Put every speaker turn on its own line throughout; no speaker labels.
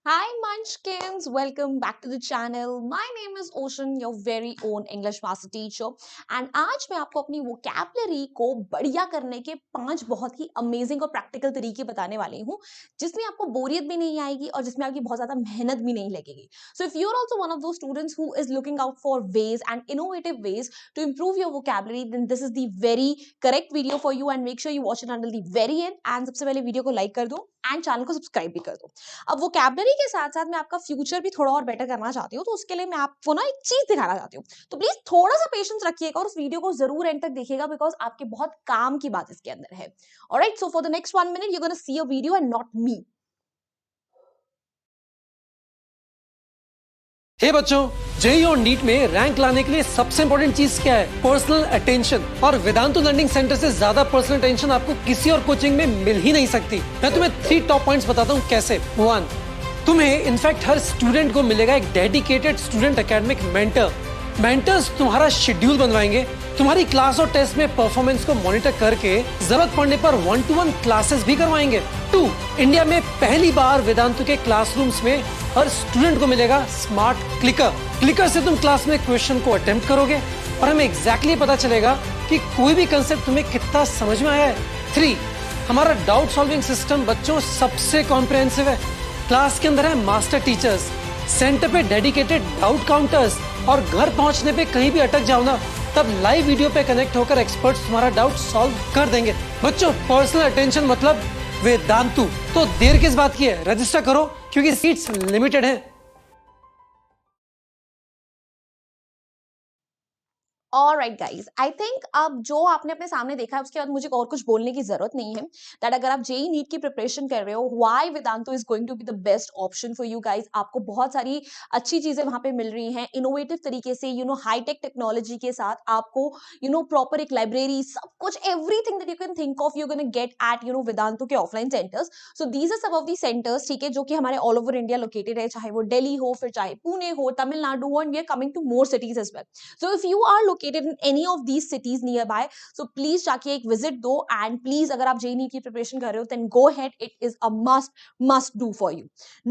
Hi Munchkins, welcome back to the channel. My name is Ocean, your very own English master teacher. And आज मैं आपको अपनी vocabulary को बढ़िया करने के 5 बहुत ही amazing और practical तरीके बताने वाली हूँ, जिसमें आपको बोरियत भी नहीं आएगी और जिसमें आपकी बहुत ज़्यादा मेहनत भी नहीं लगेगी. So if you're also one of those students who is looking out for ways and innovative ways to improve your vocabulary, then this is the very correct video for you and make sure you watch it until the very end. And सबसे पहले video को like कर दो and channel को subscribe भी कर दो. अब वोकैबुलरी के साथ-साथ मैं आपका फ्यूचर भी थोड़ा और बेटर करना चाहती हूँ, तो उसके लिए मैं आपको ना एक चीज़ दिखाना चाहती हूँ। तो प्लीज़ थोड़ा-सा पेशेंस रखिएगा और उस वीडियो को ज़रूर एंड तक देखिएगा बिकॉज़ आपके बहुत काम की बात इसके अंदर है। Alright, so for the next 1 minute you are gonna see a video and not me.
Hey बच्चों, जेईई और नीट में रैंक लाने के लिए सबसे इंपॉर्टेंट चीज क्या है? Personal attention. और वेदांतु लर्निंग सेंटर से ज्यादा पर्सनल अटेंशन आपको किसी और कोचिंग में मिल ही नहीं सकती। मैं तुम्हें 3 टॉप पॉइंट्स बताता हूँ कैसे। 1, तुम्हें इनफैक्ट हर स्टूडेंट को मिलेगा एक dedicated student academic mentor. Mentors तुम्हारा शेड्यूल बनवाएंगे, तुम्हारी क्लास और टेस्ट में परफॉर्मेंस को मॉनिटर करके जरूरत पड़ने पर 1-to-1 क्लासेस भी करवाएंगे। 2, इंडिया में पहली बार वेदांतु के क्लासरूम्स में हर स्टूडेंट को मिलेगा स्मार्ट क्लिकर। क्लिकर से तुम क्लास में क्वेश्चन को अटेम्प्ट करोगे और हमें एग्जैक्टली पता चलेगा कि कोई भी कंसेप्ट तुम्हें कितना समझ में आया है। 3, हमारा डाउट सॉल्विंग सिस्टम बच्चों सबसे कॉम्प्रिहेंसिव है। क्लास के अंदर है मास्टर टीचर्स, सेंटर पे डेडिकेटेड डाउट काउंटर्स और घर पहुंचने पे कहीं भी अटक जाओ ना, तब लाइव वीडियो पे कनेक्ट होकर एक्सपर्ट्स तुम्हारा डाउट सॉल्व कर देंगे। बच्चों, पर्सनल अटेंशन मतलब वेदांतु। तो देर किस बात की है, रजिस्टर करो क्योंकि सीट्स लिमिटेड हैं।
ऑलराइट गाइस, आई थिंक अब जो आपने अपने सामने देखा है उसके बाद मुझे और कुछ बोलने की जरूरत नहीं है। दैट अगर आप जेई नीट की प्रिपरेशन कर रहे हो, why Vedantu is going to be the best option for you guys. आपको बहुत सारी अच्छी चीजें वहां पे मिल रही हैं इनोवेटिव तरीके से, हाईटेक टेक्नोलॉजी के साथ आपको प्रॉपर एक लाइब्रेरी, सब कुछ, everything that you can think of you gonna get at Vedantu के offline centers. So these are some of the centers, ठीक है, जो कि हमारे ऑल ओवर इंडिया लोकेटेड है, चाहे वो दिल्ली हो, फिर चाहे पुणे हो, तमिलनाडु हो, and we are coming to more cities as well. So if you are located in any of these cities nearby, so please जाके एक visit दो, and please अगर आप JEE की preparation कर रहे हो then go ahead, it is a must do for you.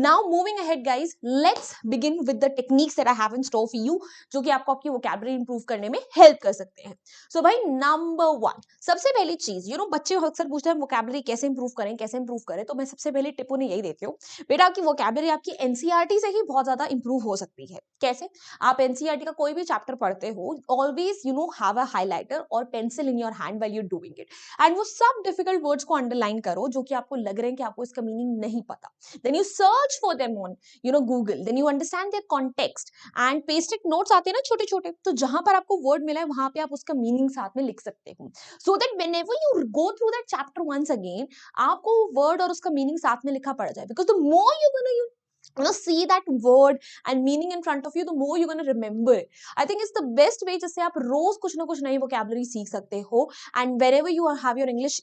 Now moving ahead guys, let's begin with the techniques that I have in store for you, जो कि आपको आपकी vocabulary improve करने में help कर सकते हैं। So भाई number 1, सबसे पहली चीज, बच्चे अक्सर पूछते हैं vocabulary कैसे improve करें, कैसे improve करें, तो मैं सबसे पहले टिप उन्हें यही देती हूँ, बेटा आपकी vocabulary आपकी NCERT से ही बहुत ज्यादा improve हो सकती है। कैसे? आप एनसीईआरटी का कोई भी चैप्टर पढ़ते हो, ऑलवेज हैव अ हाइलाइटर और pencil in your hand while you doing it, and वो सब डिफिकल्ट वर्ड्स को अंडरलाइन करो जो कि आपको लग रहे हैं कि आपको इसका मीनिंग नहीं पता। Then you search for them on Google, then you understand their context and pasted notes आते हैं ना छोटे छोटे, तो जहां पर आपको वर्ड मिला है वहां पे आप उसका मीनिंग साथ में लिख सकते हो, so that whenever you go through that chapter once again, आपको वर्ड और उसका मीनिंग साथ में लिखा पड़ जाए, because the more you gonna see that word and meaning in front of you, the more you're going to remember it. I think it's the best way, जिससे आप रोज कुछ ना कुछ नई vocabulary सीख सकते हो, and wherever you have your English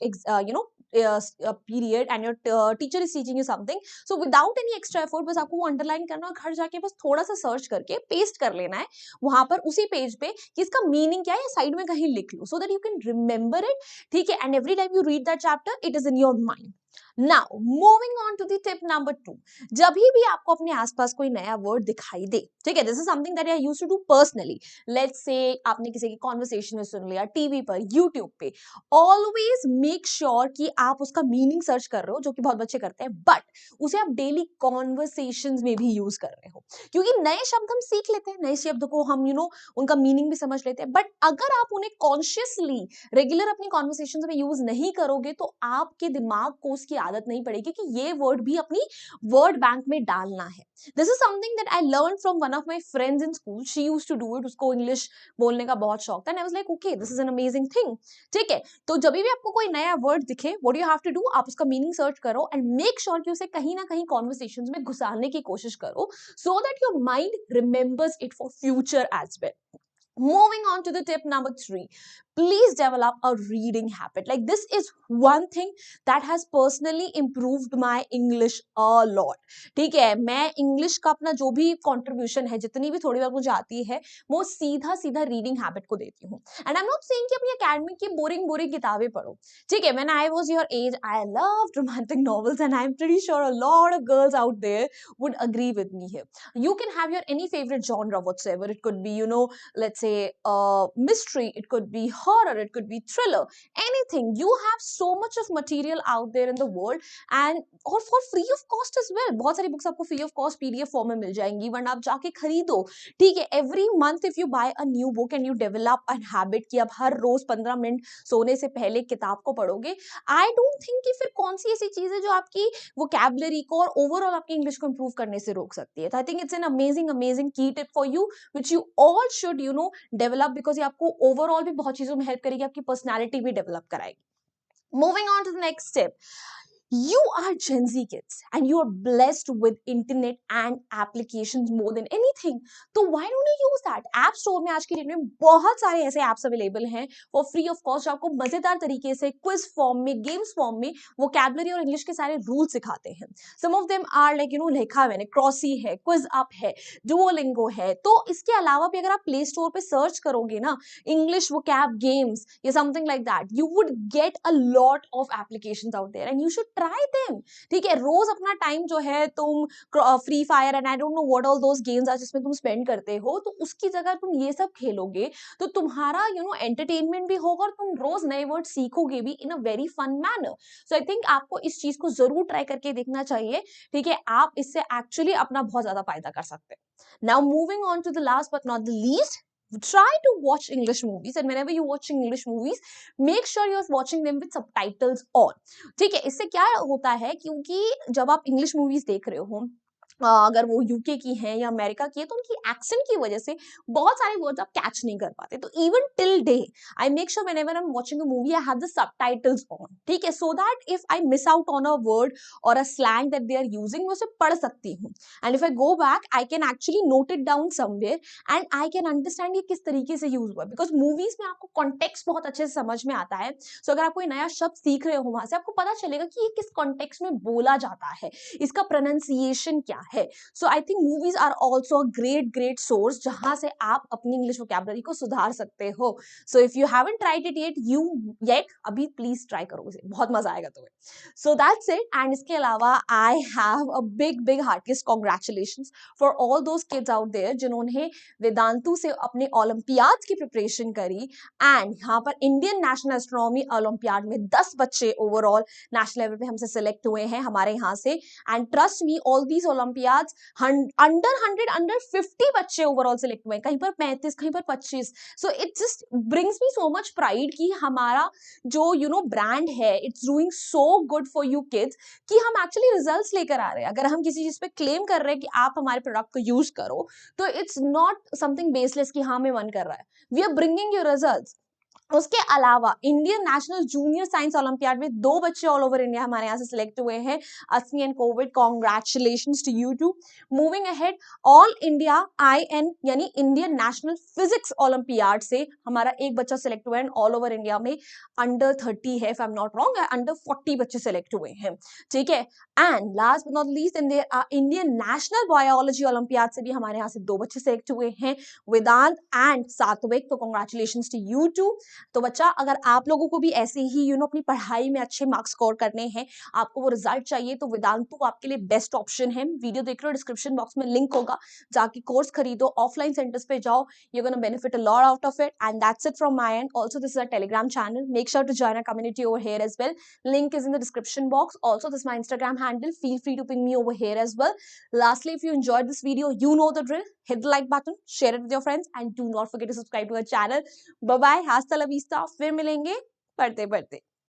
period and your teacher is teaching you something, so without any extra effort, बस आपको वो अंडरलाइन करना और घर जाके बस थोड़ा सा सर्च करके पेस्ट कर लेना है वहां पर उसी पेज पे कि इसका मीनिंग क्या है, या साइड में कहीं लिख लो, so that you can remember it, ठीक है, and every time you read that chapter it is in your mind. Now moving on to the tip number 2, जब भी आपको अपने आसपास कोई नया वर्ड दिखाई दे, ठीक है, this is something that I used to do personally, let's say आपने किसी की कॉन्वर्सेशन में सुन लिया, टीवी पर, यूट्यूब पे, ऑलवेज मेक श्योर कि आप उसका मीनिंग सर्च कर रहे हो, जो कि बहुत बच्चे करते हैं, बट उसे आप डेली कॉन्वर्सेशन में भी यूज कर रहे हो, क्योंकि नए शब्द हम सीख लेते हैं, नए शब्द को हम उनका मीनिंग भी समझ लेते हैं, बट अगर आप उन्हें कॉन्शियसली रेगुलर अपनी कॉन्वर्सेशन में यूज नहीं करोगे तो आपके दिमाग को उसकी आदत नहीं पड़ेगी कि ये वर्ड भी अपनी वर्ड बैंक में डालना है। This is something that I learn from one of my friends in school, she used to do it, उसको इंग्लिश बोलने का बहुत शौक था, and I was like okay, this is an amazing thing, ठीक है। तो जब भी आपको कोई नया वर्ड दिखे, what you have to do, आप उसका मीनिंग सर्च करो एंड मेक श्योर कि उसे कहीं ना कहीं कॉन्वर्सेशंस में घुसाने की कोशिश करो, so that your mind remembers it for future as well. Moving on to the tip number 3, please develop a reading habit. Like this is one thing that has personally improved my English a lot. ठीक है, मैं English का अपना जो भी contribution है, जितनी भी थोड़ी बहुत मुझे आती है, वो सीधा सीधा रीडिंग हैबिट को देती हूँ. And I am not saying कि अपनी एकेडमिक की बोरिंग बोरिंग किताबें पढ़ो. ठीक है, when I was your age I loved romantic novels and I am pretty sure a lot of girls out there would agree with me here. You can have your any favorite genre whatsoever. It could be, you know, let's say mystery, it could be horror, it could be thriller, anything. You have so much of material out there in the world, and और for free of cost as well. बहुत सारी books आपको free of cost PDF form में मिल जाएंगी, वरना आप जाके खरीदो. ठीक है, every month if you buy a new book and you develop a habit कि आप हर रोज 15 मिनट सोने से पहले किताब को पढ़ोगे, I don't think कि फिर कौन सी ऐसी चीज है जो आपकी वोकैबुलरी को और ओवरऑल आपकी इंग्लिश को इंप्रूव करने से रोक सकती है. तो I think it's an amazing key tip for you which you all should you know develop, because ये आपको ओवरऑल भी बहुत चीजों में हेल्प करेगी, आपकी पर्सनैलिटी भी डेवलप कराएगी. Moving on to the next step. You are Gen Z kids and you are blessed with internet and applications more than anything. तो why don't you use that? App Store में आज की date में बहुत सारे ऐसे apps available हैं for free of cost जो आपको मजेदार तरीके से क्विज फॉर्म में, गेम्स फॉर्म में वोकैबुलरी और इंग्लिश के सारे रूल सिखाते हैं. Some of them are like you know लिखा मैंने, क्रॉसी है, क्विज अप है, डुओलिंगो है. तो इसके अलावा भी अगर आप प्ले स्टोर पे सर्च करोगे ना इंग्लिश वोकैब गेम्स या something like that, you would get a lot of applications out there and you should try them. ठीक है, रोज अपना टाइम जो है तुम Free Fire and I don't know what all those games are जिसमें तुम spend करते हो, तो उसकी जगह तुम ये सब खेलोगे तो तुम्हारा यू नो एंटरटेनमेंट भी होगा और तुम रोज नए वर्ड सीखोगे भी in a very fun manner. So I think आपको इस चीज को जरूर ट्राई करके देखना चाहिए. ठीक है, आप इससे एक्चुअली अपना बहुत ज्यादा फायदा कर सकते हैं. Now moving on to the last but not the least, try to watch English movies, and whenever you're watching English movies, make sure you're watching them with subtitles on. ठीक है, इससे क्या होता है, क्योंकि जब आप इंग्लिश मूवीज देख रहे हो अगर वो यूके की है या अमेरिका की है, तो उनकी एक्सेंट की वजह से बहुत सारे वर्ड्स आप कैच नहीं कर पाते. तो even till date I make sure whenever I am watching a movie I have the subtitles on. ठीक है, so that if I miss out on a word or a slang that they are using, मैं उसे पढ़ सकती हूँ. And if I go back I can actually note it down somewhere and I can understand ये किस तरीके से use हुआ, बिकॉज मूवीज में आपको कॉन्टेक्स्ट बहुत अच्छे से समझ में आता है. सो अगर आप कोई नया शब्द सीख रहे हो वहां से आपको पता चलेगा कि ये किस कॉन्टेक्स्ट में बोला जाता है, इसका प्रोनाउंसिएशन क्या है. So I think movies are also a great source जहां से आप अपनी इंग्लिश वोकैबुलरी को सुधार सकते हो. So if you haven't tried it yet अभी प्लीज ट्राई करो इसे, बहुत मजा आएगा तुम्हें. So that's it. एंड इसके अलावा I have a big heartiest congratulations for all those kids out there जिन्होंने वेदांतु से अपने ओलंपियाड की प्रिपरेशन करी. एंड यहाँ पर इंडियन नेशनल एस्ट्रोनॉमी ओलंपियाड में 10 बच्चे ओवरऑल नेशनल लेवल पे हमसे सिलेक्ट हुए हैं हमारे यहाँ से. And trust me, all these Olympiads under 100 under 50 बच्चे ओवरऑल सिलेक्ट हुए, कहीं पर 35, कहीं पर 25. So it just brings me so much pride कि हमारा जो यू नो ब्रांड है it's doing so good for you kids कि हम एक्चुअली रिजल्ट्स लेकर आ रहे हैं. अगर हम किसी चीज पे क्लेम कर रहे हैं कि आप हमारे प्रोडक्ट को यूज करो, तो इट्स नॉट समथिंग बेसलेस कि हाँ मैं मन कर रहा है. We are bringing your results. उसके अलावा Indian national junior science olympiad में 2 बच्चे ऑल ओवर इंडिया हमारे यहाँ से सिलेक्ट हुए हैं, Asmi and Kovid. Congratulations to you too. Moving ahead, all India IN यानी इंडियन नेशनल फिजिक्स ओलंपियाड से हमारा एक बच्चा सिलेक्ट हुआ है. ऑल ओवर इंडिया में अंडर 30 है, if I am not wrong, under 40 बच्चे सिलेक्ट हुए हैं. ठीक है, and last but not least Indian national biology olympiad से भी हमारे यहाँ से 2 बच्चे सिलेक्ट हुए हैं, वेदांत एंड सात्विक. तो कॉन्ग्रेचुलेशंस टू यू टू. तो बच्चा, अगर आप लोगों को भी ऐसे ही यू नो अपनी पढ़ाई में अच्छे मार्क्स स्कोर करने हैं, आपको वो रिजल्ट चाहिए, तो वेदांतु आपके लिए बेस्ट ऑप्शन है. वीडियो देख रहे हो, डिस्क्रिप्शन बॉक्स में लिंक होगा, जाके कोर्स खरीदो, ऑफलाइन सेंटर्स पे जाओ. You gonna benefit a lot out of it. And that's it from my end. Also this is a Telegram channel, make sure to join a community over here as well. Link is in the description box. Also this my Instagram handle, feel free to ping me over here as well. Lastly, if you enjoyed this video, you know the drill. Hit the like button, share it with your friends, and do not forget to subscribe to our channel. Bye bye, hasta la vista. फिर मिलेंगे पढ़ते पढ़ते.